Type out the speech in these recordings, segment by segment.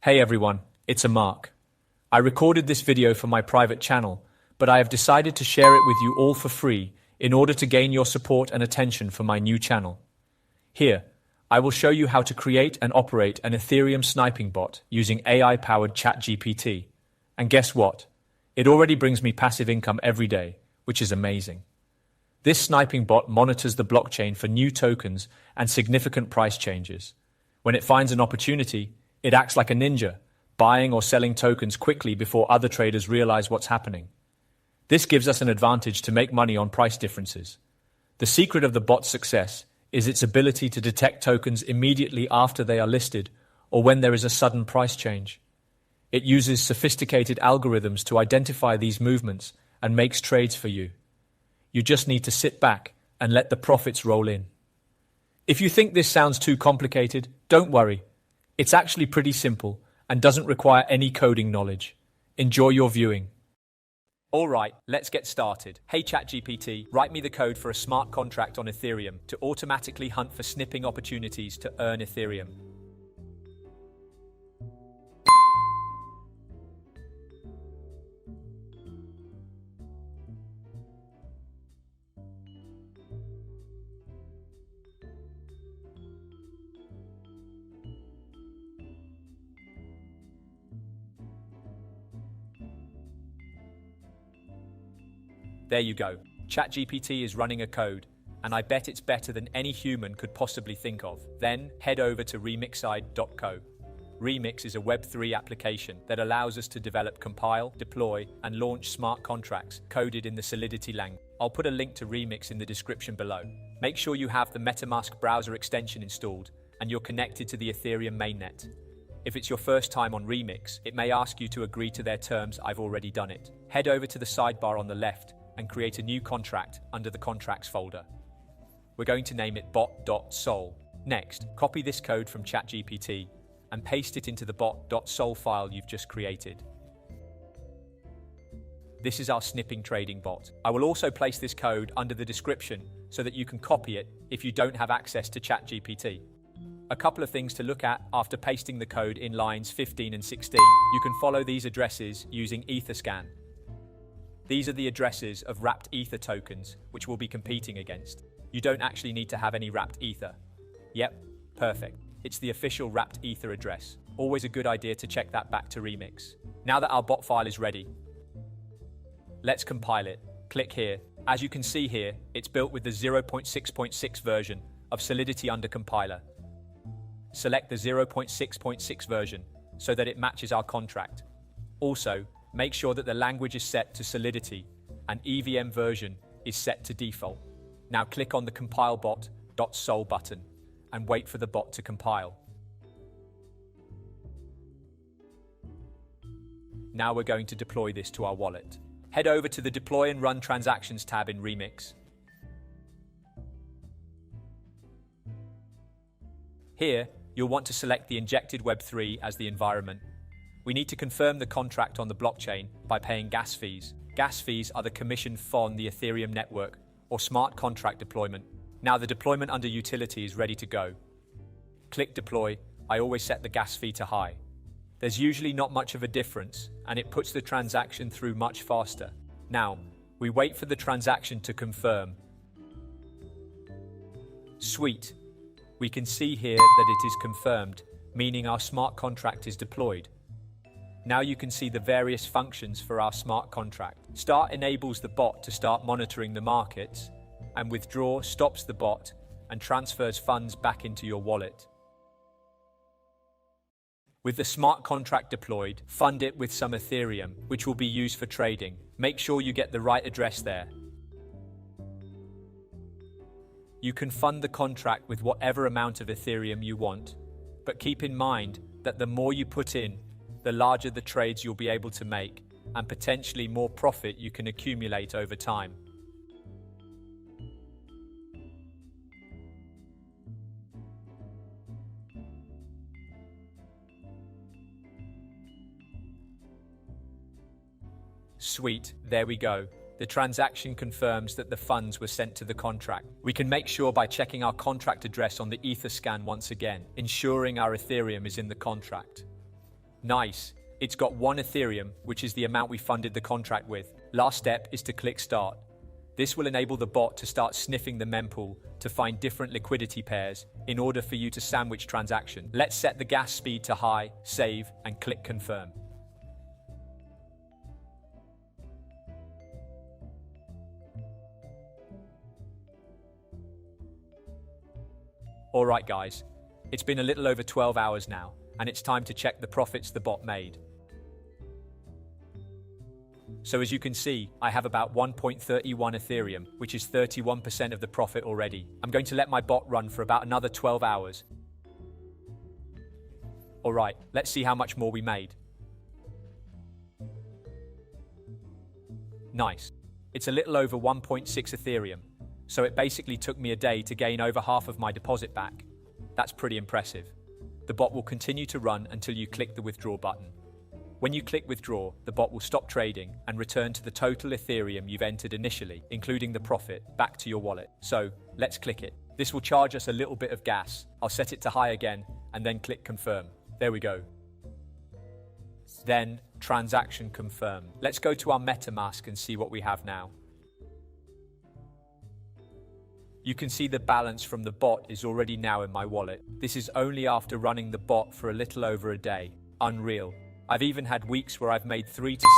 Hey everyone, it's Mark. I recorded this video for my private channel, but I have decided to share it with you all for free in order to gain your support and attention for my new channel. Here, I will show you how to create and operate an Ethereum sniping bot using AI-powered ChatGPT. And guess what? It already brings me passive income every day, which is amazing. This sniping bot monitors the blockchain for new tokens and significant price changes. When it finds an opportunity, it acts like a ninja, buying or selling tokens quickly before other traders realize what's happening. This gives us an advantage to make money on price differences. The secret of the bot's success is its ability to detect tokens immediately after they are listed or when there is a sudden price change. It uses sophisticated algorithms to identify these movements and makes trades for you. You just need to sit back and let the profits roll in. If you think this sounds too complicated, don't worry. It's actually pretty simple and doesn't require any coding knowledge. Enjoy your viewing. Alright, let's get started. Hey ChatGPT, write me the code for a smart contract on Ethereum to automatically hunt for snipping opportunities to earn Ethereum. There you go. ChatGPT is running a code, and I bet it's better than any human could possibly think of. Then head over to remixside.co. Remix is a Web3 application that allows us to develop, compile, deploy, and launch smart contracts coded in the Solidity language. I'll put a link to Remix in the description below. Make sure you have the Metamask browser extension installed and you're connected to the Ethereum mainnet. If it's your first time on Remix, it may ask you to agree to their terms. I've already done it. Head over to the sidebar on the left and create a new contract under the Contracts folder. We're going to name it bot.sol. Next, copy this code from ChatGPT and paste it into the bot.sol file you've just created. This is our snipping trading bot. I will also place this code under the description so that you can copy it if you don't have access to ChatGPT. A couple of things to look at after pasting the code in lines 15 and 16. You can follow these addresses using Etherscan. These are the addresses of wrapped Ether tokens, which we'll be competing against. You don't actually need to have any wrapped Ether. Yep, perfect. It's the official wrapped Ether address. Always a good idea to check that back to Remix. Now that our bot file is ready, let's compile it. Click here. As you can see here, it's built with the 0.6.6 version of Solidity under compiler. Select the 0.6.6 version so that it matches our contract. Also, make sure that the language is set to Solidity and EVM version is set to default. Now click on the compile bot.sol button and wait for the bot to compile. Now we're going to deploy this to our wallet. Head over to the Deploy and Run Transactions tab in Remix. Here, you'll want to select the Injected Web3 as the environment. We need to confirm the contract on the blockchain by paying gas fees. Gas fees are the commission on the Ethereum network or smart contract deployment. Now the deployment under utility is ready to go. Click deploy. I always set the gas fee to high. There's usually not much of a difference and it puts the transaction through much faster. Now, we wait for the transaction to confirm. Sweet. We can see here that it is confirmed, meaning our smart contract is deployed. Now you can see the various functions for our smart contract. Start enables the bot to start monitoring the markets, and withdraw stops the bot and transfers funds back into your wallet. With the smart contract deployed, fund it with some Ethereum, which will be used for trading. Make sure you get the right address there. You can fund the contract with whatever amount of Ethereum you want, but keep in mind that the more you put in, the larger the trades you'll be able to make, and potentially more profit you can accumulate over time. Sweet, there we go. The transaction confirms that the funds were sent to the contract. We can make sure by checking our contract address on the Etherscan once again, ensuring our Ethereum is in the contract. Nice. It's got 1 Ethereum, which is the amount we funded the contract with. Last step is to click Start. This will enable the bot to start sniffing the mempool to find different liquidity pairs in order for you to sandwich transaction. Let's set the gas speed to high, save, and click Confirm. Alright guys, it's been a little over 12 hours now, and it's time to check the profits the bot made. So as you can see, I have about 1.31 Ethereum, which is 31% of the profit already. I'm going to let my bot run for about another 12 hours. Alright, let's see how much more we made. Nice. It's a little over 1.6 Ethereum, so it basically took me a day to gain over half of my deposit back. That's pretty impressive. The bot will continue to run until you click the withdraw button. When you click withdraw, the bot will stop trading and return to the total Ethereum you've entered initially, including the profit, back to your wallet. So, let's click it. This will charge us a little bit of gas. I'll set it to high again, and then click confirm. There we go. Then, transaction confirmed. Let's go to our Metamask and see what we have now. You can see the balance from the bot is already now in my wallet. This is only after running the bot for a little over a day. Unreal. I've even had weeks where I've made 3 to 6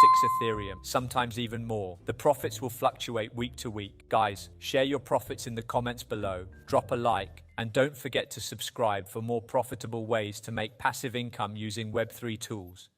Ethereum, sometimes even more. The profits will fluctuate week to week. Guys, share your profits in the comments below, drop a like, and don't forget to subscribe for more profitable ways to make passive income using Web3 tools.